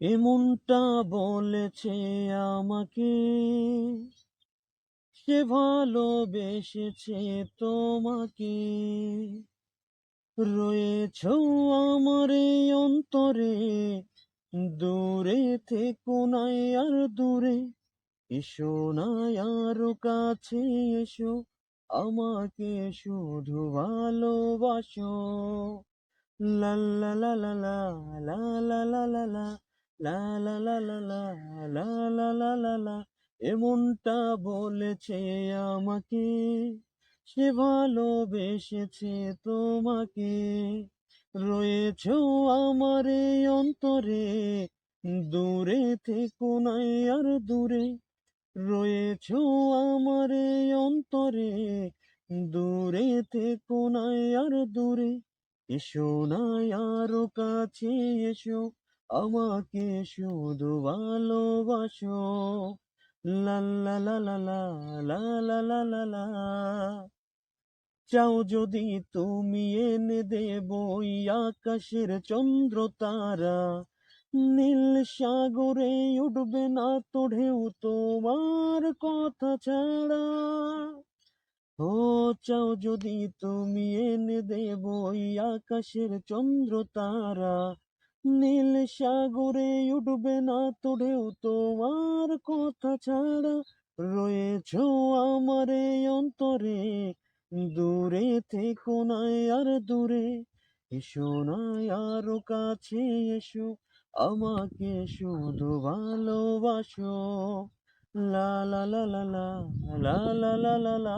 এমনটা বলেছে আমাকে, সে ভালোবেসেছে তোমাকে। রয়েছো আমার এই অন্তরে, দূরে থেকো নাই আর দূরে। এসো না আরো কাছে এসো, আমাকে শুধু ভালোবাসো। লা লা লা লা লা, লা লা লা লা লা, লা লা লা লা লা, লা লা লা লা লা। এমনটা বলেছে আমাকে, সে ভালোবেসেছে তোমাকে। রয়েছো আমার এই অন্তরে, দূরে থেকো নাই আর দূরে। রয়েছো আমার এই অন্তরে, দূরে থেকো নাই আর দূরে। এসো না আরো কাছে এসো, আমাকে শুধু ভালোবাসো। লা লা লা লা লা, লা লা লা লা লা। চাও যদি তুমি এনে দেব ওই আকাশের চন্দ্র তারা, নীল সাগরে উঠবে না তো ঢেউ তোমার কথা ছাড়া। ও চাও যদি তুমি এনে দেব ওই আকাশের চন্দ্র তারা, নীল সাগরে উঠবে না তো ঢেউ তোমার কথা ছাড়া। রয়েছো আমার এই অন্তরে, দূরে থেকো নাই আর দূরে। এসো না আরো কাছে এসো, আমাকে শুধু ভালোবাসো। লা লা লা লা লা, লা লা লা লা লা।